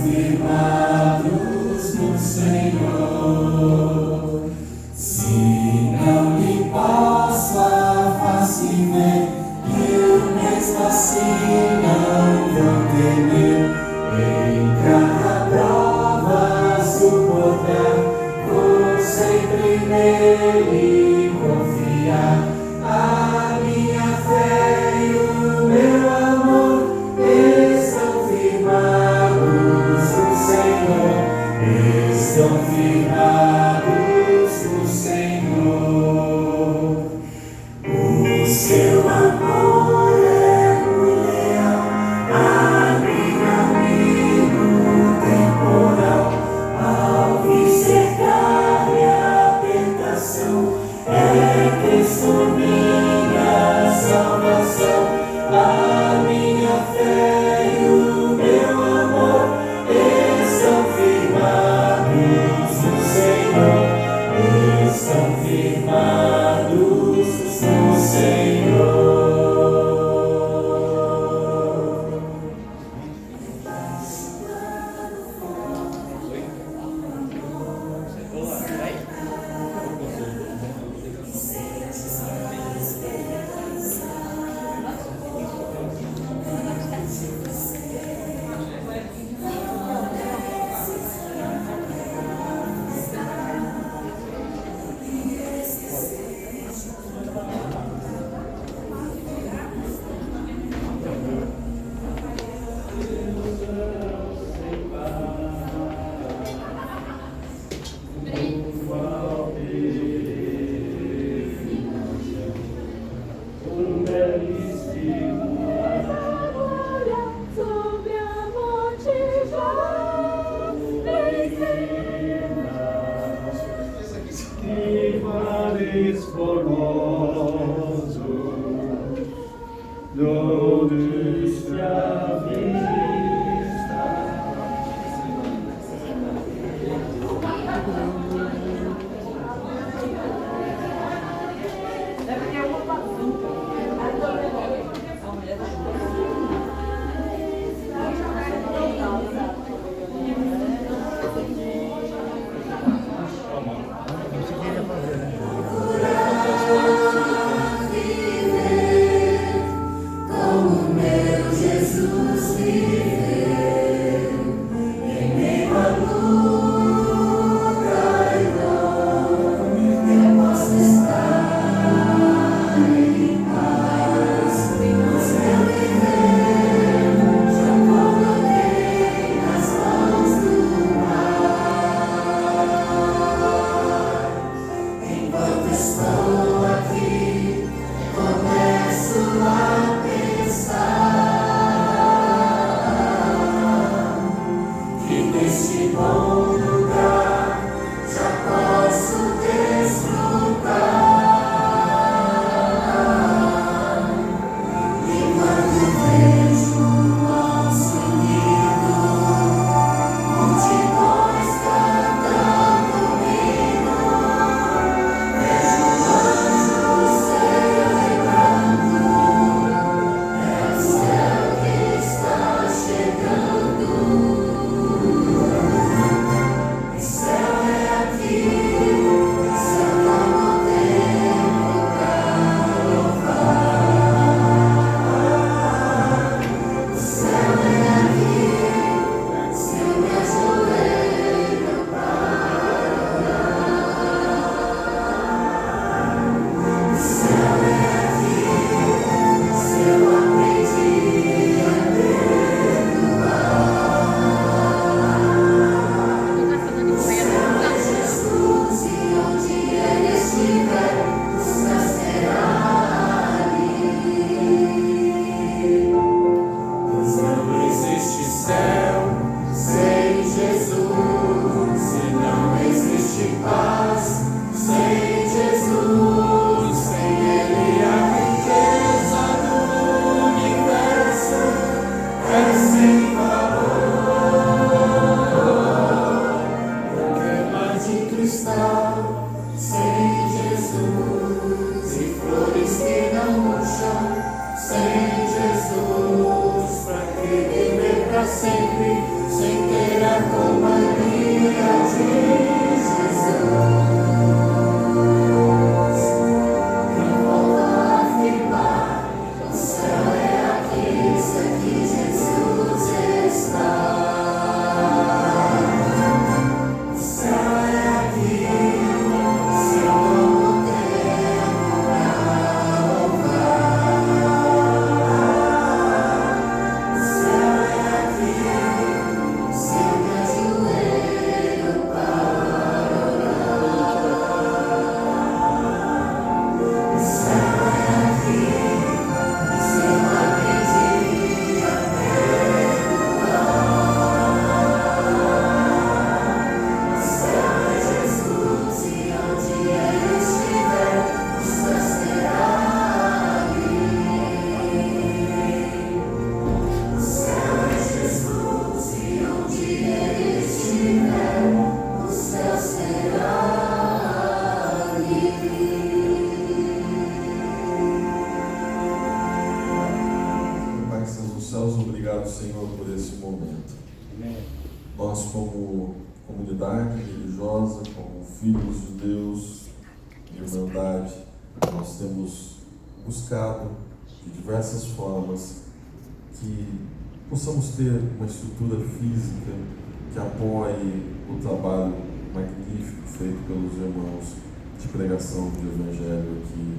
firmados no Senhor. Se não lhe posso a face ver, eu mesmo assim não vou temer. Em cada prova suportar, vou sempre nele confiar. A minha fé e o meu amor estão firmados no Senhor, estão firmados no Senhor. O seu amor é muito leal, abriga-me no temporal. Ao me cercar minha tentação, é Cristo minha salvação. A minha fé e o meu amor estão firmados no Senhor, estão firmados no Senhor. Formoso, donde se avista como meu Jesus me sem ter a companhia de Jesus. Quem volta a afirmar, o céu é aqui, se aqui Jesus está. O céu é aqui, se eu tomo tempo pra louvar. O céu é aqui, se eu me ajoelho para orar. O céu é aqui, se eu aprendi a perdoar. O céu é Jesus e onde Ele estiver, os céus será ali. O céu é Jesus e onde Ele estiver, o céu será ali. Pai que estás nos céus, obrigado, Senhor, por esse momento. Amém. Nós, como comunidade religiosa, como filhos de Deus, irmandade, nós temos buscado de diversas formas que possamos ter uma estrutura física que apoie o trabalho magnífico feito pelos irmãos de pregação do Evangelho aqui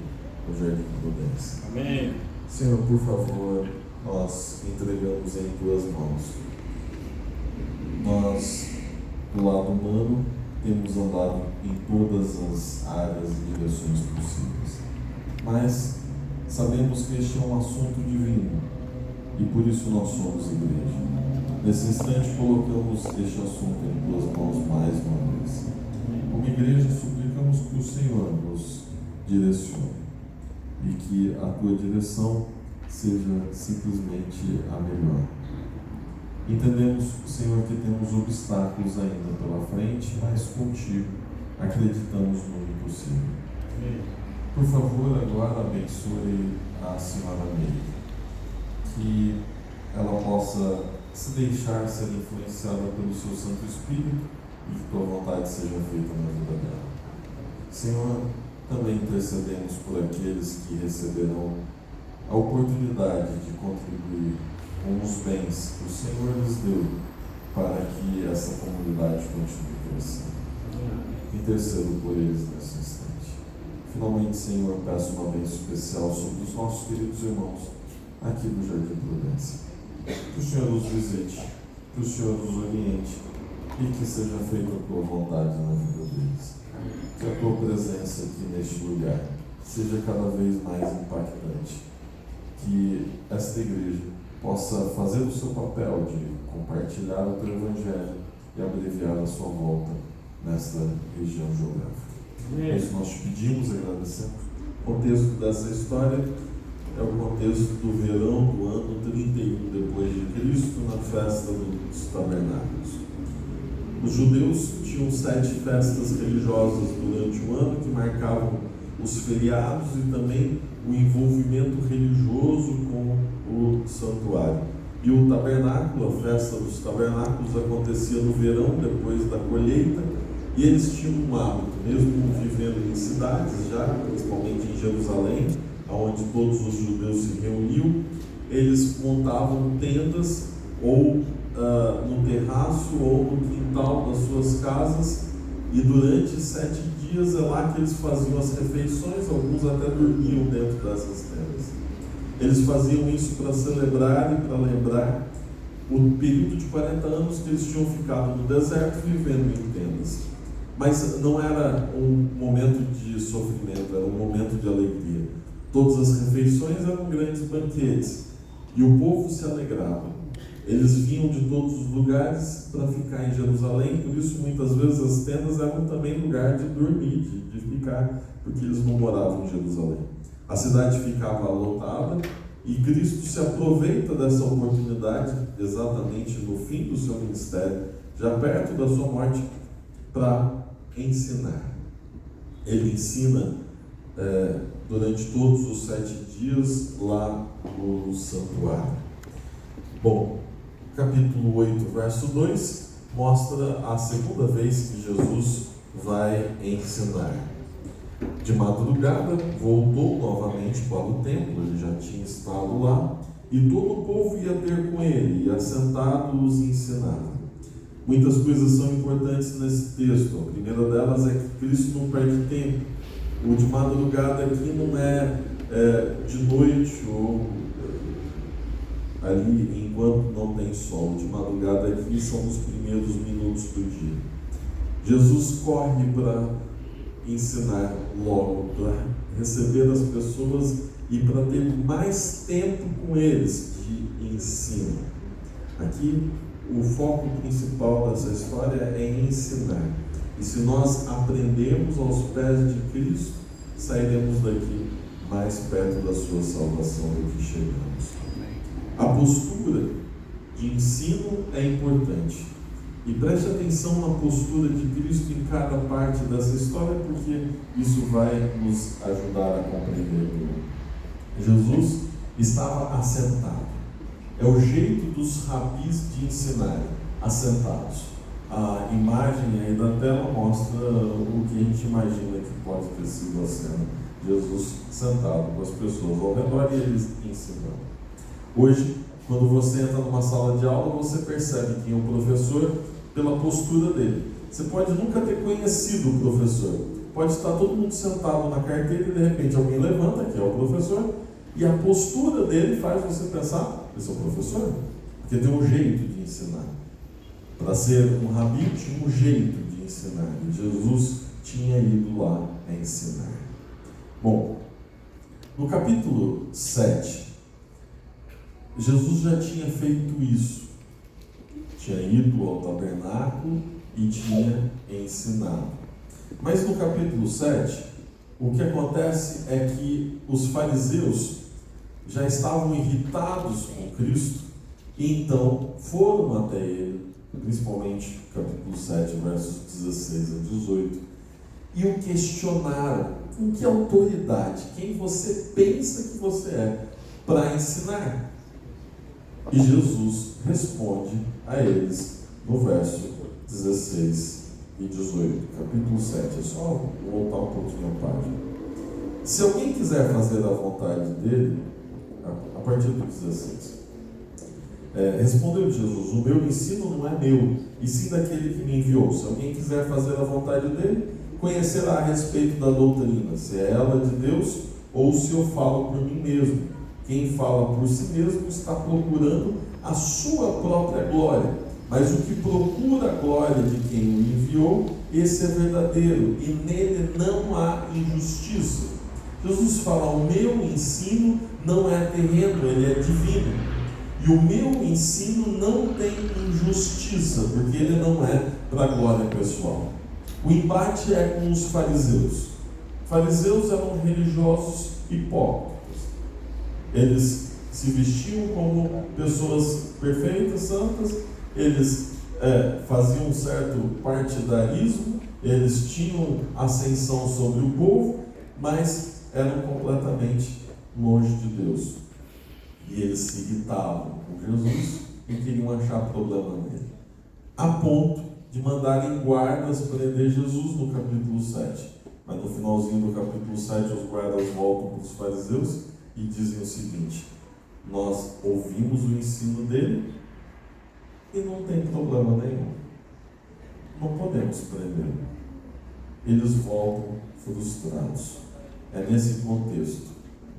no Jardim Prudência. Amém. Senhor, por favor, nós entregamos em Tuas mãos. Nós, do lado humano, temos andado em todas as áreas e direções possíveis. Mas sabemos que este é um assunto divino e por isso nós somos igreja. Nesse instante, colocamos este assunto em Tuas mãos mais uma vez. Como igreja, suplicamos que o Senhor nos direcione e que a Tua direção seja simplesmente a melhor. Entendemos, Senhor, que temos obstáculos ainda pela frente, mas contigo acreditamos no impossível. Amém. Por favor, agora abençoe a senhora Meire, que ela possa se deixar ser influenciada pelo seu Santo Espírito e que tua vontade seja feita na vida dela. Senhor, também intercedemos por aqueles que receberão a oportunidade de contribuir com os bens que o Senhor lhes deu para que essa comunidade continue crescendo. Intercedo por eles nesse instante. Finalmente, Senhor, peço uma bênção especial sobre os nossos queridos irmãos aqui do Jardim Prudência. Que o Senhor os visite, que o Senhor os oriente e que seja feita a tua vontade na vida deles. Que a tua presença aqui neste lugar seja cada vez mais impactante. Que esta igreja possa fazer o seu papel de compartilhar o teu Evangelho e abreviar a sua volta nesta região geográfica. É isso que nós te pedimos, agradecemos. O contexto dessa história é o contexto do verão do ano 31 depois de Cristo, na festa dos tabernáculos. Os judeus tinham 7 festas religiosas durante o ano que marcavam os feriados e também o envolvimento religioso com o santuário. E o tabernáculo, a festa dos tabernáculos, acontecia no verão, depois da colheita, e eles tinham um hábito, mesmo vivendo em cidades já, principalmente em Jerusalém, onde todos os judeus se reuniam, eles montavam tendas ou no terraço ou no quintal das suas casas, e durante 7 dias é lá que eles faziam as refeições, alguns até dormiam dentro dessas tendas. Eles faziam isso para celebrar e para lembrar o período de 40 anos que eles tinham ficado no deserto vivendo em tendas. Mas não era um momento de sofrimento, era um momento de alegria. Todas as refeições eram grandes banquetes e o povo se alegrava. Eles vinham de todos os lugares para ficar em Jerusalém, por isso muitas vezes as tendas eram também lugar de dormir, de ficar, porque eles não moravam em Jerusalém. A cidade ficava lotada e Cristo se aproveita dessa oportunidade, exatamente no fim do seu ministério, já perto da sua morte, para ensinar. Ele ensina durante todos os 7 dias lá no santuário. Bom, capítulo 8, verso 2, mostra a segunda vez que Jesus vai ensinar. De madrugada, voltou novamente para o templo, ele já tinha estado lá, e todo o povo ia ter com ele, e assentado os ensinava. Muitas coisas são importantes nesse texto. A primeira delas é que Cristo não perde tempo. O de madrugada aqui não é de noite ou ali enquanto não tem sol. De madrugada aqui são os primeiros minutos do dia. Jesus corre para ensinar logo, para receber as pessoas e para ter mais tempo com eles de ensino. Aqui o foco principal dessa história é ensinar. E se nós aprendemos aos pés de Cristo, sairemos daqui mais perto da sua salvação do que chegamos. A postura de ensino é importante. E preste atenção na postura de Cristo em cada parte dessa história, porque isso vai nos ajudar a compreender tudo. Jesus estava assentado. É o jeito dos rabis de ensinar, assentados. A imagem aí da tela mostra o que a gente imagina que pode ter sido a cena. Jesus sentado com as pessoas ao redor e eles ensinando. Hoje, quando você entra numa sala de aula, você percebe quem é o professor pela postura dele. Você pode nunca ter conhecido o professor. Pode estar todo mundo sentado na carteira e de repente alguém levanta, que é o professor, e a postura dele faz você pensar, esse é o professor, porque tem um jeito de ensinar. Para ser um rabi tinha um jeito de ensinar, e Jesus tinha ido lá a ensinar. Bom, no capítulo 7, Jesus já tinha feito isso. Tinha ido ao tabernáculo e tinha ensinado. Mas no capítulo 7, o que acontece é que os fariseus já estavam irritados com Cristo e então foram até ele, principalmente capítulo 7, versos 16 a 18, e o questionaram: com que autoridade, quem você pensa que você é para ensinar? E Jesus responde a eles no verso 16 e 18, capítulo 7. É só voltar um pouquinho a página. Se alguém quiser fazer a vontade dele, a partir do 16, respondeu Jesus: o meu ensino não é meu, e sim daquele que me enviou. Se alguém quiser fazer a vontade dele, conhecerá a respeito da doutrina, se é ela de Deus ou se eu falo por mim mesmo. Quem fala por si mesmo está procurando a sua própria glória, mas o que procura a glória de quem o enviou, esse é verdadeiro, e nele não há injustiça. Jesus fala: o meu ensino não é terreno, ele é divino. E o meu ensino não tem injustiça, porque ele não é para a glória pessoal. O embate é com os fariseus. Fariseus eram religiosos hipócritas. Eles se vestiam como pessoas perfeitas, santas, eles faziam um certo partidarismo, eles tinham ascensão sobre o povo, mas eram completamente longe de Deus. E eles se irritavam com Jesus e queriam achar problema nele, a ponto de mandarem guardas prender Jesus no capítulo 7. Mas no finalzinho do capítulo 7, os guardas voltam para os fariseus e dizem o seguinte: nós ouvimos o ensino dele e não tem problema nenhum, não podemos prendê-lo. Eles voltam frustrados. É nesse contexto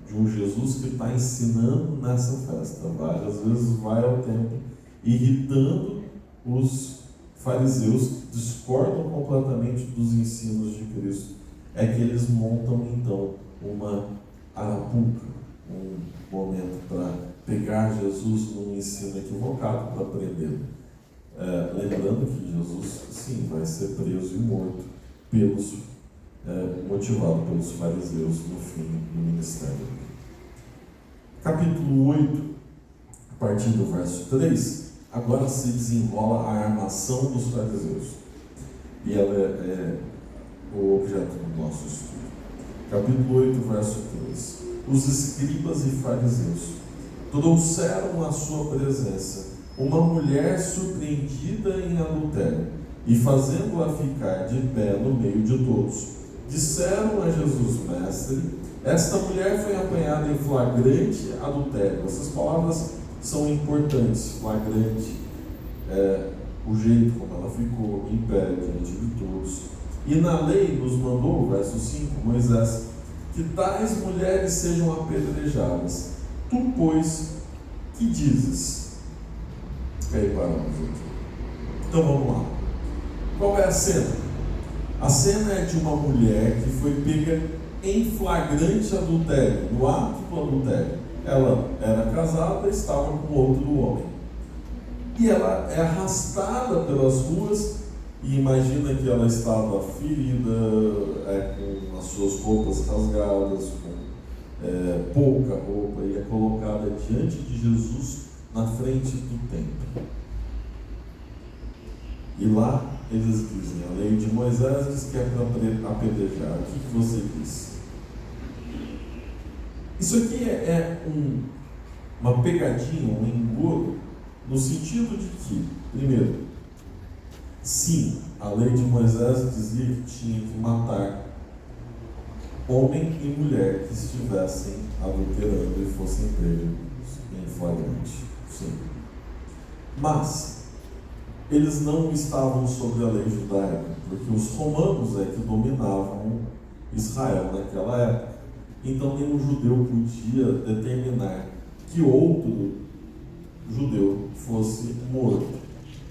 de um Jesus que está ensinando nessa festa, várias vezes vai ao templo, irritando os fariseus, discordam completamente dos ensinos de Cristo, é que eles montam então uma arapuca, um momento para pegar Jesus num ensino equivocado, para prendê-lo. Lembrando que Jesus, sim, vai ser preso e morto motivado pelos fariseus no fim do ministério. Capítulo 8, a partir do verso 3, agora se desenrola a armação dos fariseus. E ela é o objeto do nosso estudo. Capítulo 8, verso 3. Os escribas e fariseus trouxeram à sua presença uma mulher surpreendida em adultério, e fazendo-a ficar de pé no meio de todos, disseram a Jesus: Mestre, esta mulher foi apanhada em flagrante adultério. Essas palavras são importantes. Flagrante é o jeito como ela ficou em pé diante de todos. E na lei nos mandou, verso 5, Moisés, que tais mulheres sejam apedrejadas. Tu, pois, que dizes? E aí paramos aqui. Então vamos lá. Qual é a cena? A cena é de uma mulher que foi pega em flagrante adultério, no ato do adultério. Ela era casada e estava com outro homem. E ela é arrastada pelas ruas, e imagina que ela estava ferida, com as suas roupas rasgadas, com pouca roupa, e é colocada diante de Jesus na frente do templo. E lá eles dizem, a lei de Moisés diz que é para apedrejar. O que você diz? Isso aqui é uma pegadinha, um engodo, no sentido de que, primeiro, sim, a lei de Moisés dizia que tinha que matar homem e mulher que estivessem adulterando e fossem pegos em flagrante. Sim. Mas eles não estavam sobre a lei judaica, porque os romanos é que dominavam Israel naquela época. Então nenhum judeu podia determinar que outro judeu fosse morto,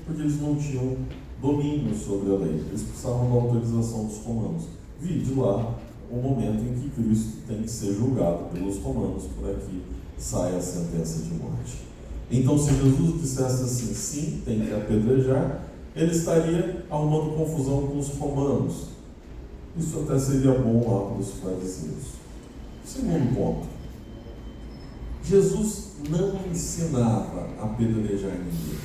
porque eles não tinham domínio sobre a lei. Eles precisavam da autorização dos romanos. Vide lá o momento em que Cristo tem que ser julgado pelos romanos para que saia a sentença de morte. Então, se Jesus dissesse assim, sim, tem que apedrejar, ele estaria arrumando confusão com os romanos. Isso até seria bom lá para os fariseus. Segundo ponto, Jesus não ensinava a apedrejar ninguém.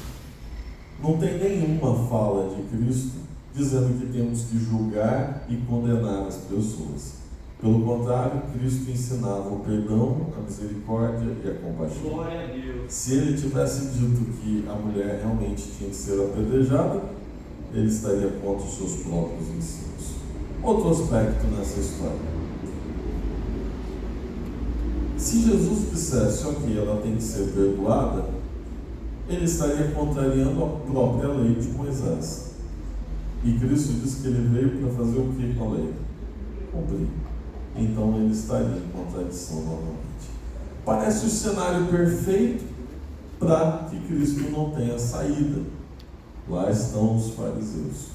Não tem nenhuma fala de Cristo dizendo que temos que julgar e condenar as pessoas. Pelo contrário, Cristo ensinava o perdão, a misericórdia e a compaixão. Glória a Deus. Se ele tivesse dito que a mulher realmente tinha que ser apedrejada, ele estaria contra os seus próprios ensinos. Outro aspecto nessa história. Se Jesus dissesse, ok, ela tem que ser perdoada, ele estaria contrariando a própria lei de Moisés. E Cristo disse que ele veio para fazer o que com a lei? Cumprir. Então ele estaria em contradição novamente. Parece o cenário perfeito para que Cristo não tenha saída. Lá estão os fariseus.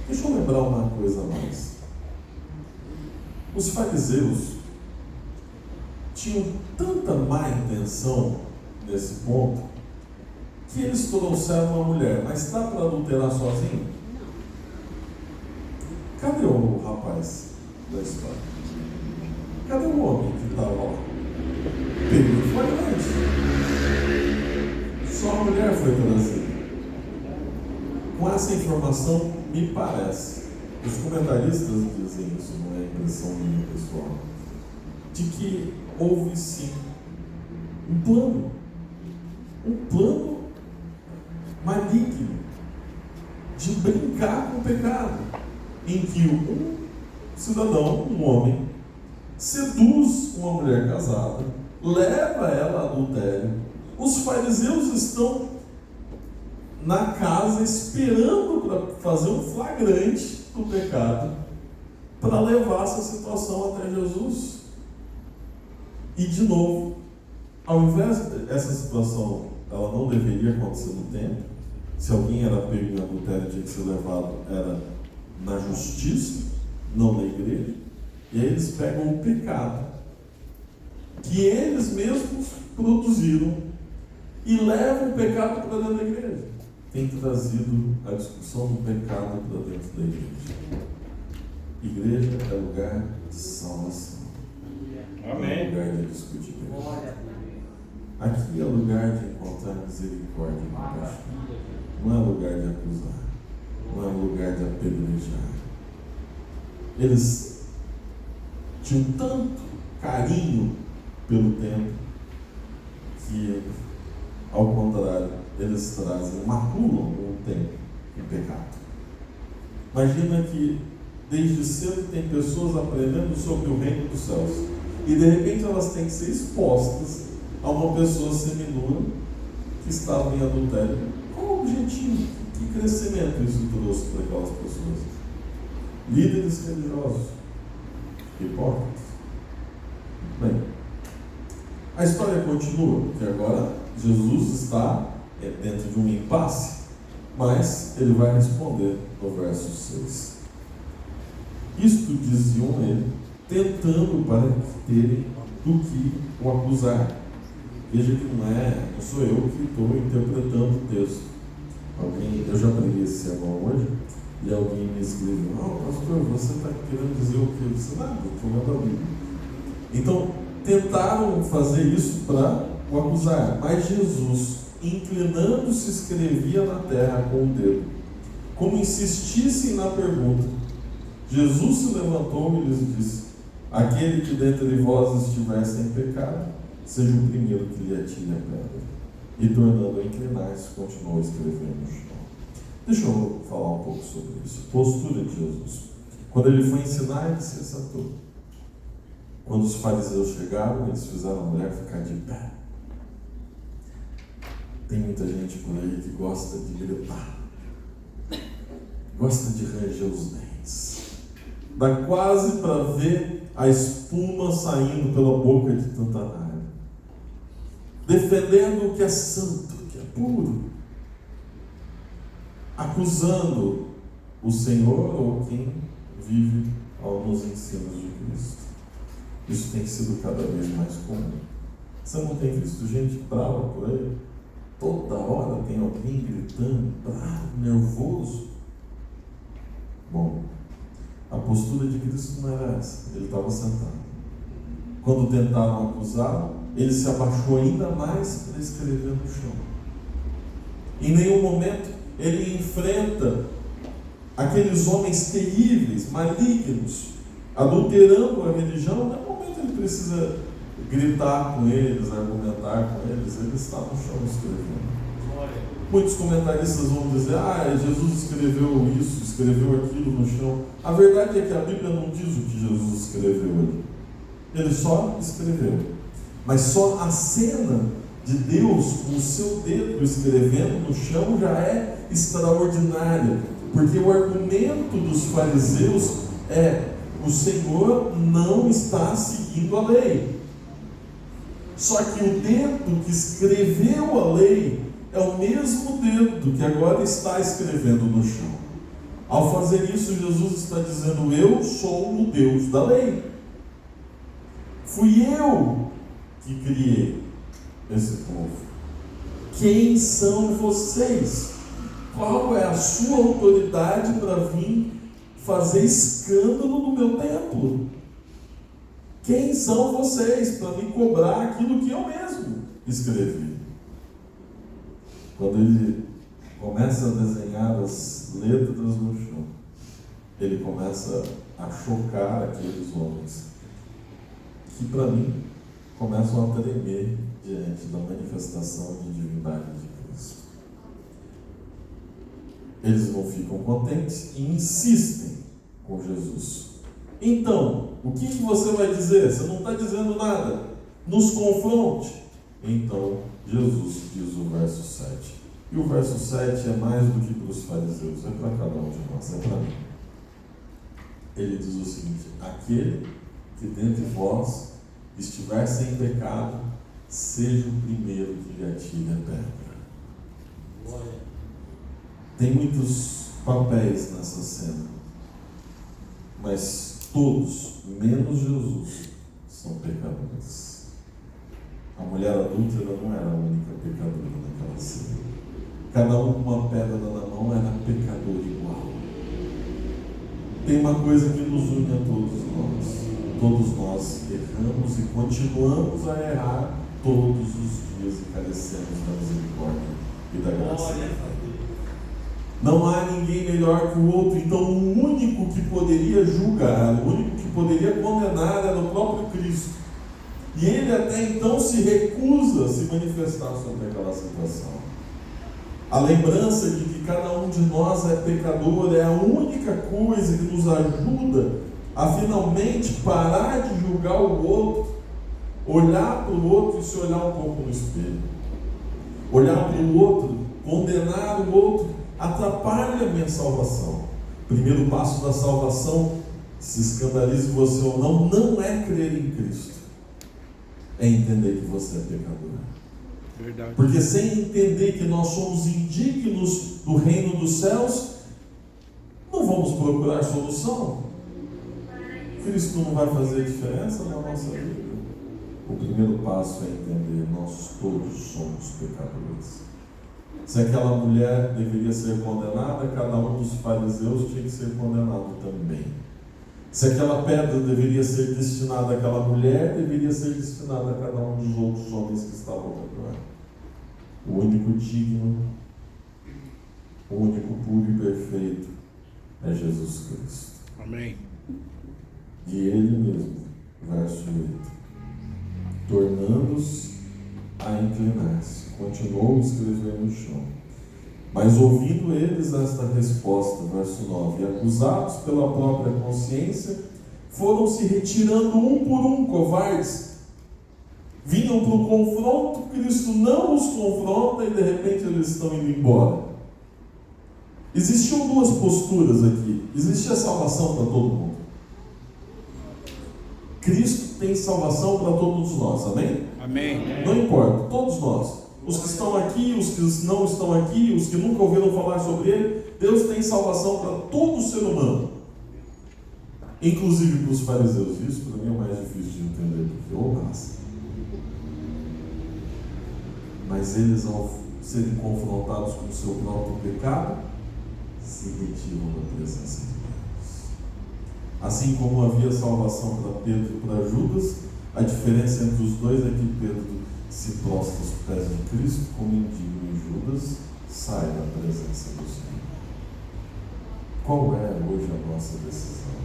Deixa eu lembrar uma coisa a mais. Os fariseus tinham tanta má intenção nesse ponto que eles trouxeram uma mulher. Mas dá para adulterar sozinho? Cadê o rapaz da história? Cadê o homem que estava lá? Pegou e foi antes. Só a mulher foi trazida. Com essa informação, me parece, os comentaristas dizem isso, não é impressão minha pessoal, de que houve sim um plano maligno de brincar com o pecado, em que um cidadão, um homem, seduz uma mulher casada, leva ela a adultério. Os fariseus estão na casa esperando para fazer um flagrante do pecado, para levar essa situação até Jesus. E de novo, ao invés dessa situação, ela não deveria acontecer no templo. Se alguém era pego em adultério, tinha que ser levado, era na justiça, não na igreja. E aí eles pegam o pecado que eles mesmos produziram e levam o pecado para dentro da igreja. Tem trazido a discussão do pecado para dentro da igreja. Igreja é lugar de salvação. Amém. Não é lugar de discutir pecado. Aqui é lugar de encontrar misericórdia e compaixão. Não é lugar de acusar. Não é lugar de apedrejar. Eles tinham tanto carinho pelo templo que, ao contrário, eles trazem, maculam o tempo, o pecado. Imagina que desde cedo tem pessoas aprendendo sobre o reino dos céus e de repente elas têm que ser expostas a uma pessoa seminua que estava em adultério. Qual o objetivo? Que crescimento isso trouxe para aquelas pessoas? Líderes religiosos, hipócritas. Bem, a história continua, porque agora Jesus está dentro de um impasse, mas ele vai responder no verso 6. Isto diziam ele, tentando para terem do que o acusar. Veja que não sou eu que estou interpretando o texto. Eu já preguei esse sermão hoje, e alguém me escreveu: pastor, você está querendo dizer o que? Eu disse: nada, estou lendo a Bíblia. Então, tentaram fazer isso para o acusar, mas Jesus, inclinando-se, escrevia na terra com o dedo. Como insistissem na pergunta, Jesus se levantou e lhes disse: aquele que dentre vós estiver sem pecado, seja o primeiro que lhe atire a pedra. E tornando a inclinar-se, continuou escrevendo no chão. Deixa eu falar um pouco sobre isso. Postura de Jesus. Quando ele foi ensinar, ele se sentou. Quando os fariseus chegaram, eles fizeram a mulher ficar de pé. Tem muita gente por aí que gosta de gritar, gosta de ranger os dentes. Dá quase para ver a espuma saindo pela boca de tanta raiva. Defendendo o que é santo, o que é puro. Acusando o Senhor ou quem vive nos ensinos de Cristo. Isso tem sido cada vez mais comum. Você não tem visto gente brava por aí? Toda hora tem alguém gritando, bravo, nervoso. Bom, a postura de Cristo não era essa. Ele estava sentado. Quando tentaram acusá-lo, ele se abaixou ainda mais para escrever no chão. Em nenhum momento ele enfrenta aqueles homens terríveis, malignos, adulterando a religião. Em nenhum momento ele precisa gritar com eles, argumentar com eles. Ele está no chão escrevendo. Muitos comentaristas vão dizer: Jesus escreveu isso, escreveu aquilo no chão. A verdade é que a Bíblia não diz o que Jesus escreveu ali. Ele só escreveu. Mas só a cena de Deus com o seu dedo escrevendo no chão já é extraordinária. Porque o argumento dos fariseus é: o Senhor não está seguindo a lei. Só que o dedo que escreveu a lei é o mesmo dedo que agora está escrevendo no chão. Ao fazer isso, Jesus está dizendo: eu sou o Deus da lei. Fui eu que criei esse povo. Quem são vocês? Qual é a sua autoridade para vir fazer escândalo no meu templo? Quem são vocês para me cobrar aquilo que eu mesmo escrevi? Quando ele começa a desenhar as letras no chão, ele começa a chocar aqueles homens que, para mim, começam a tremer diante da manifestação de divindade de Cristo. Eles não ficam contentes e insistem com Jesus. Então, o que você vai dizer? Você não está dizendo nada. Nos confronte. Então, Jesus diz o verso 7. E o verso 7 é mais do que para os fariseus, é para cada um de nós, é para mim. Ele diz o seguinte: aquele que dentre vós estiver sem pecado, seja o primeiro que lhe atire a pedra. Tem muitos papéis nessa cena, mas todos, menos Jesus, são pecadores. A mulher adúltera não era a única pecadora naquela cena. Cada um com uma pedra na mão era pecador igual. Tem uma coisa que nos une a todos nós. Todos nós erramos e continuamos a errar todos os dias e carecemos da misericórdia e da graça. Não há ninguém melhor que o outro. Então o único que poderia julgar, o único que poderia condenar era o próprio Cristo. E ele até então se recusa a se manifestar sobre aquela situação. A lembrança de que cada um de nós é pecador é a única coisa que nos ajuda a finalmente parar de julgar o outro, olhar para o outro e se olhar um pouco no espelho. Olhar para o outro, condenar o outro, atrapalha a minha salvação. O primeiro passo da salvação, se escandalize você ou não, não é crer em Cristo, é entender que você é pecador. Verdade. Porque sem entender que nós somos indignos do reino dos céus, não vamos procurar solução. Cristo não vai fazer diferença na nossa vida. O primeiro passo é entender: nós todos somos pecadores. Se aquela mulher deveria ser condenada, cada um dos fariseus tinha que ser condenado também. Se aquela pedra deveria ser destinada àquela mulher, deveria ser destinada a cada um dos outros homens que estavam ao redor. O único digno, o único puro e perfeito é Jesus Cristo. Amém. E Ele mesmo, verso 8, tornando-se a inclinar-se, continuou a escrever no chão. Mas ouvindo eles esta resposta, verso 9, e acusados pela própria consciência, foram se retirando um por um, covardes. Vinham para o confronto, Cristo não os confronta e de repente eles estão indo embora. Existiam duas posturas aqui. Existe a salvação para todo mundo. Cristo tem salvação para todos nós, amém? Amém. Não importa, todos nós. Os que estão aqui, os que não estão aqui, os que nunca ouviram falar sobre Ele, Deus tem salvação para todo ser humano. Inclusive para os fariseus. Isso para mim é o mais difícil de entender, porque raça. Mas eles, ao serem confrontados com o seu próprio pecado, se retiram da presença de Deus. Assim como havia salvação para Pedro e para Judas, a diferença entre os dois é que Pedro se prostra aos pés de Cristo como indigno, e Judas sai da presença do Senhor. Qual é hoje a nossa decisão?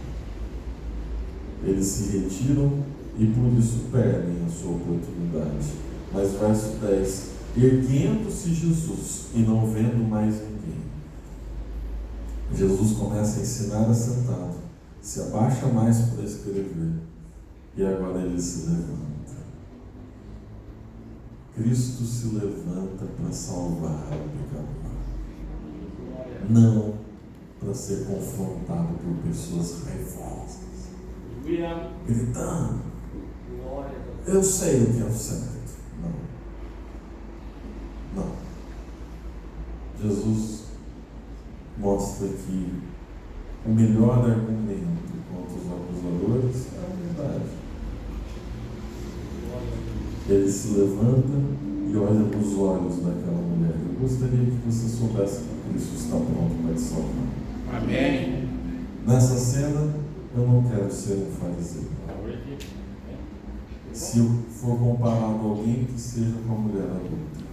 Eles se retiram e por isso perdem a sua oportunidade. Mas verso 10, erguendo-se Jesus e não vendo mais ninguém, Jesus começa a ensinar assentado, se abaixa mais para escrever, e agora ele se levanta. Cristo se levanta para salvar o pecador, não para ser confrontado por pessoas raivosas, gritando: eu sei o que é o certo. Não. Jesus mostra que o melhor argumento contra os acusadores é a humildade. Ele se levanta e olha nos olhos daquela mulher. Eu gostaria que você soubesse que Cristo está pronto para te salvar. Amém. Nessa cena, eu não quero ser um fariseu. Se eu for comparado a alguém, que seja com a mulher adulta.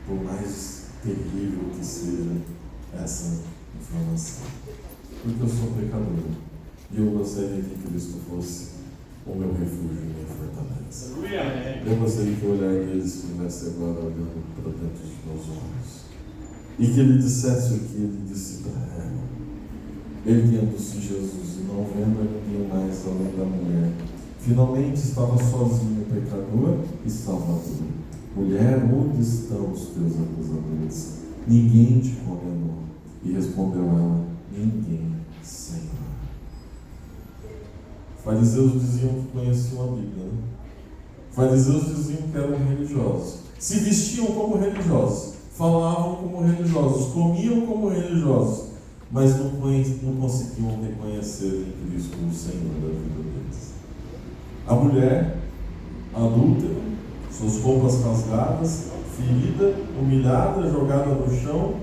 Por mais terrível que seja essa informação. Porque eu sou pecador. E eu gostaria que Cristo fosse o meu refúgio e minha fortaleza. Eu gostaria que o olhar dele estivesse agora olhando para dentro dos meus olhos. E que ele dissesse o que ele disse para ela. Erguendo-se Jesus e não vendo ninguém mais além da mulher, finalmente estava sozinho, pecador e salvador. Mulher, onde estão os teus acusadores? Ninguém te condenou. E respondeu ela: ninguém, Senhor. Fariseus diziam que conheciam a Bíblia, né? Fariseus diziam que eram religiosos, se vestiam como religiosos, falavam como religiosos, comiam como religiosos, mas não conseguiam reconhecer em Cristo o Senhor da vida deles. A mulher adúltera, suas roupas rasgadas, ferida, humilhada, jogada no chão,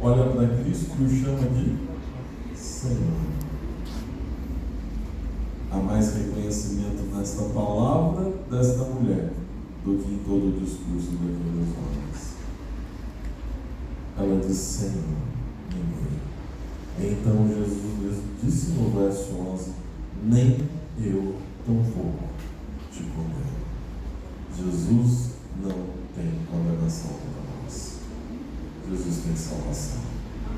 olha para Cristo e o chama de Senhor. Há mais reconhecimento nesta palavra desta mulher do que em todo o discurso daqueles homens. Ela diz: Senhor, ninguém. Então Jesus disse no verso 11: nem eu tampouco te condeno. Jesus não tem condenação para nós. Jesus tem salvação.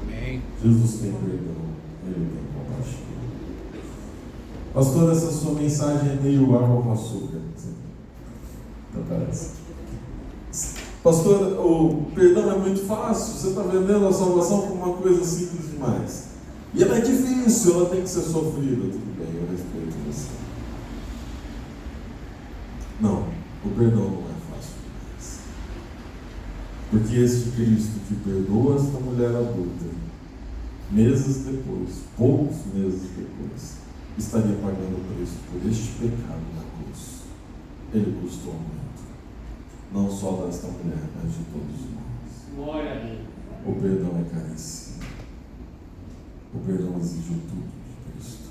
Amém. Jesus tem perdão. Ele tem compaixão. Pastor, essa sua mensagem é meio água com açúcar. Não parece? Pastor, o perdão é muito fácil. Você está vendendo a salvação como uma coisa simples demais. E ela é difícil, ela tem que ser sofrida. Tudo bem, eu respeito você. Não, o perdão não é fácil demais. Porque este Cristo que perdoa esta mulher adulta, meses depois, poucos meses depois, estaria pagando o preço por este pecado na cruz. Ele custou muito. Não só desta mulher, mas de todos nós. Glória a Deus. O perdão é caríssimo. O perdão exigiu tudo de Cristo.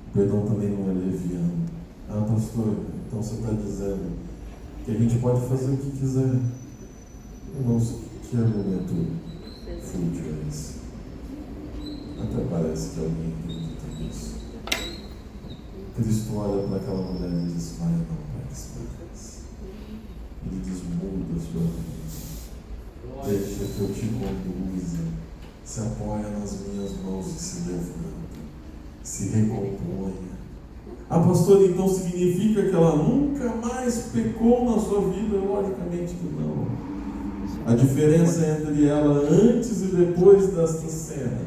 O perdão também não é leviano. Ah, pastor, então você está dizendo que a gente pode fazer o que quiser. Irmãos, que argumento fútil é esse? Até parece que alguém acredita nisso. Cristo olha para aquela mulher e diz: vai, não peques mais. Ele diz: muda a sua vida. Deixa que eu te conduza. Se apoia nas minhas mãos e se levanta. Se recomponha. Ah, pastor, então significa que ela nunca mais pecou na sua vida? Logicamente que não. A diferença entre ela antes e depois desta cena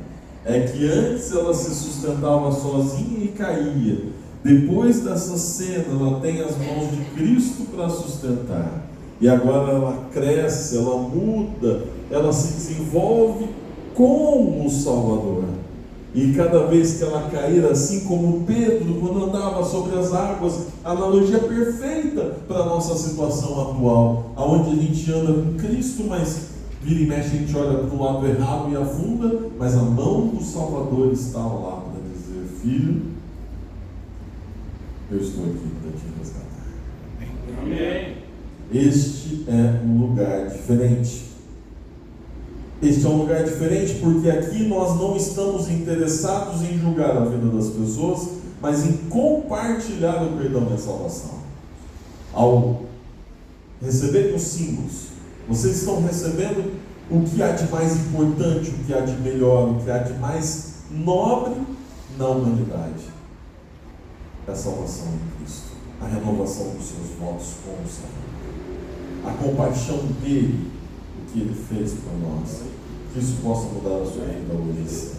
é que antes ela se sustentava sozinha e caía. Depois dessa cena ela tem as mãos de Cristo para sustentar. E agora ela cresce, ela muda, ela se desenvolve como o Salvador. E cada vez que ela cair, assim como Pedro, quando andava sobre as águas, a analogia perfeita para a nossa situação atual, onde a gente anda com Cristo, mas vira e mexe a gente olha para o lado errado e afunda, mas a mão do Salvador está lá para dizer: filho, eu estou aqui para te resgatar. Amém. Este é um lugar diferente. Este é um lugar diferente porque aqui nós não estamos interessados em julgar a vida das pessoas, mas em compartilhar o perdão e a salvação. Ao receberem os símbolos, vocês estão recebendo o que há de mais importante, o que há de melhor, o que há de mais nobre na humanidade. É a salvação em Cristo, a renovação dos seus votos com o Senhor, a compaixão dele, o que ele fez por nós. Que isso possa mudar a sua vida hoje.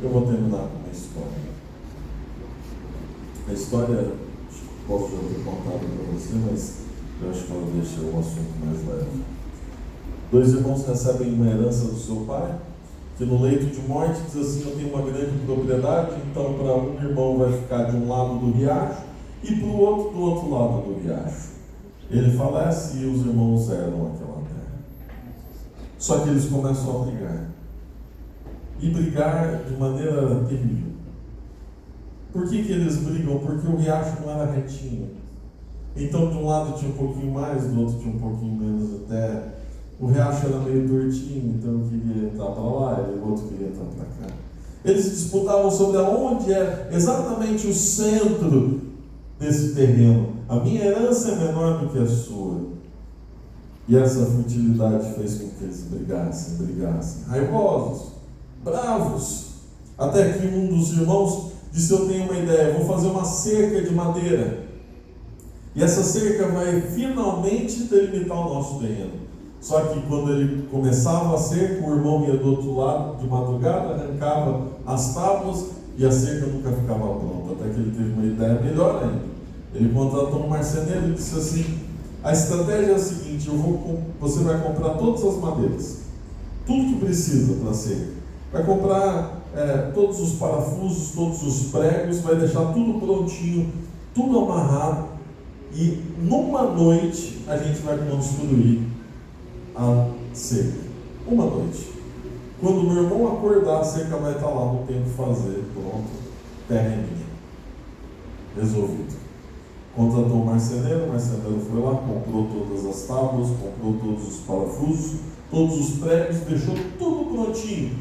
Eu vou terminar com uma história. A história, posso já ter contado para você, mas eu acho que ela deixa o assunto mais leve. Dois irmãos recebem uma herança do seu pai, que no leito de morte diz assim: eu tenho uma grande propriedade, então para um irmão vai ficar de um lado do riacho e para o outro do outro lado do riacho. Ele falece e os irmãos herdam aquela terra. Só que eles começam a brigar. E brigar de maneira terrível. Por que eles brigam? Porque o riacho não era retinho. Então de um lado tinha um pouquinho mais, do outro tinha um pouquinho menos de terra. O riacho era meio tortinho, então eu queria entrar para lá e o outro queria entrar para cá. Eles disputavam sobre aonde é exatamente o centro desse terreno. A minha herança é menor do que a sua. E essa futilidade fez com que eles brigassem, raivosos, bravos. Até que um dos irmãos disse: eu tenho uma ideia, vou fazer uma cerca de madeira. E essa cerca vai finalmente delimitar o nosso terreno. Só que quando ele começava a cerca, o irmão ia do outro lado de madrugada, arrancava as tábuas e a cerca nunca ficava pronta. Até que ele teve uma ideia melhor ainda. Ele contratou um marceneiro e disse assim: a estratégia é a seguinte: você vai comprar todas as madeiras, tudo que precisa para cerca. Vai comprar todos os parafusos, todos os pregos, vai deixar tudo prontinho, tudo amarrado, e numa noite a gente vai construir a cerca. Uma noite. Quando meu irmão acordar, a cerca vai estar lá, não tem o que fazer, pronto, terra é minha. Resolvido. Contratou um marceneiro, o marceneiro foi lá, comprou todas as tábuas, comprou todos os parafusos, todos os pregos, deixou tudo prontinho.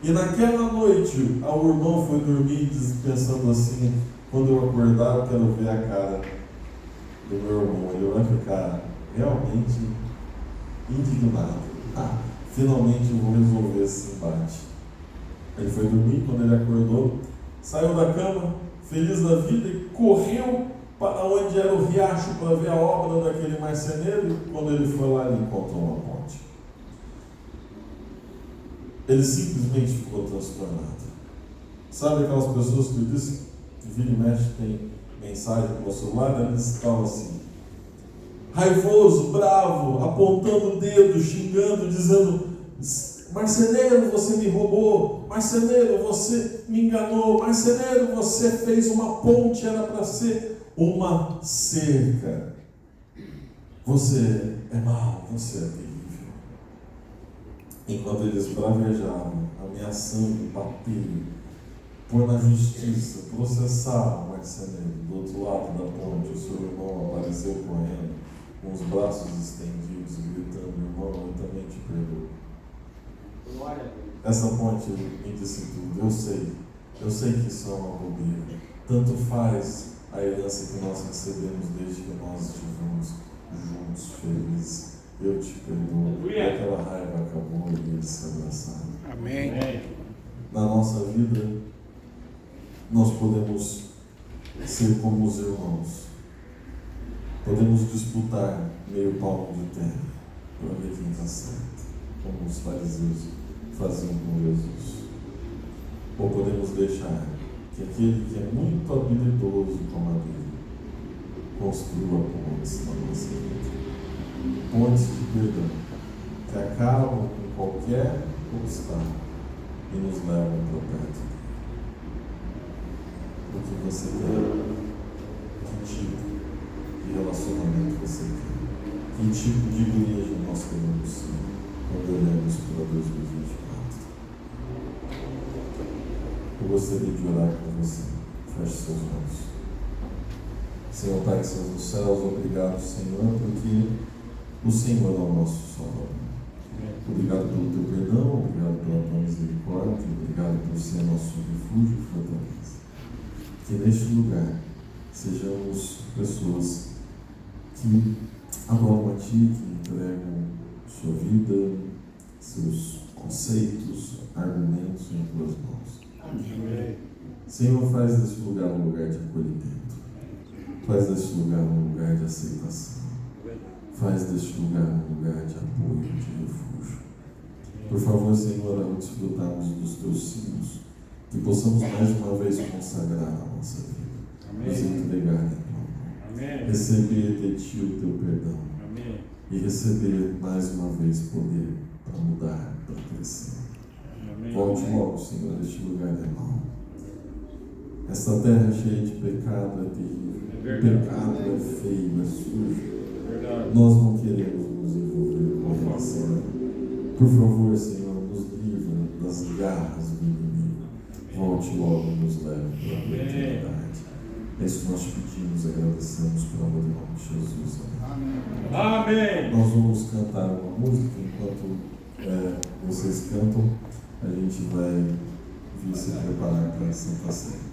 E naquela noite, o irmão foi dormir pensando assim: quando eu acordar, eu quero ver a cara do meu irmão. Ele vai ficar realmente indignado. Finalmente eu vou resolver esse embate. Ele foi dormir, quando ele acordou, saiu da cama, feliz da vida, e correu para onde era o riacho para ver a obra daquele marceneiro. E quando ele foi lá, ele encontrou uma ponte. Ele simplesmente ficou transtornado. Sabe aquelas pessoas que eu disse que vira e mexe tem mensagem no meu celular? Eles estavam assim, raivoso, bravo, apontando o dedo, xingando, dizendo: marceneiro, você me roubou, marceneiro, você me enganou, marceneiro, você fez uma ponte, era para ser uma cerca, você é mau, você é terrível. Enquanto eles bravejavam, ameaçando, bater, pôr na justiça, processar o marceneiro, do outro lado da ponte, o seu irmão apareceu correndo, com os braços estendidos, gritando: irmão, eu também te perdoo. Essa ponte me disse tudo. Eu sei que isso é uma bobeira. Tanto faz a herança que nós recebemos desde que nós estivemos juntos, felizes. Eu te perdoo. E aquela raiva acabou e eles se abraçaram. Amém. Na nossa vida, nós podemos ser como os irmãos. Podemos disputar meio palmo de terra para ver quem está certo, como os fariseus faziam com Jesus. Ou podemos deixar que aquele que é muito habilidoso com a madeira construa pontes na nossa vida. Pontes de perdão, que acabam com qualquer obstáculo e nos levam para perto dele. O que você quer? Que tipo de relacionamento você quer? Que tipo de igreja nós queremos ser quando olhamos para 2024? Eu gostaria de orar com você. Feche seus olhos. Senhor Pai que estás nos céus, obrigado, Senhor, porque o Senhor é o nosso Salvador. Obrigado pelo teu perdão, obrigado pela tua misericórdia, obrigado por ser nosso refúgio e fortaleza. Que neste lugar sejamos pessoas que adoram a Ti, que entregam sua vida, seus conceitos, argumentos em tuas mãos. Amém. Senhor, faz deste lugar um lugar de acolhimento. Faz deste lugar um lugar de aceitação. Faz deste lugar um lugar de apoio, de refúgio. Por favor, Senhor, ao desfrutarmos dos teus signos, que possamos mais uma vez consagrar a nossa vida, nos entregar em tua mão, receber de Ti o teu perdão. Amém. E receber mais uma vez poder para mudar, para crescer. Amém. Volte logo, Senhor, este lugar é mau. Esta terra cheia de pecado é terrível. O pecado é feio, é sujo. Nós não queremos nos envolver com ele, Senhor. Por favor, Senhor, nos livra das garras do inimigo. Volte logo e nos leve para a eternidade. É isso que nós pedimos e agradecemos pelo amor de nome de Jesus. Amém. Amém. Nós vamos cantar uma música. Enquanto vocês cantam, a gente vai vir se preparar para a Santa Ceia.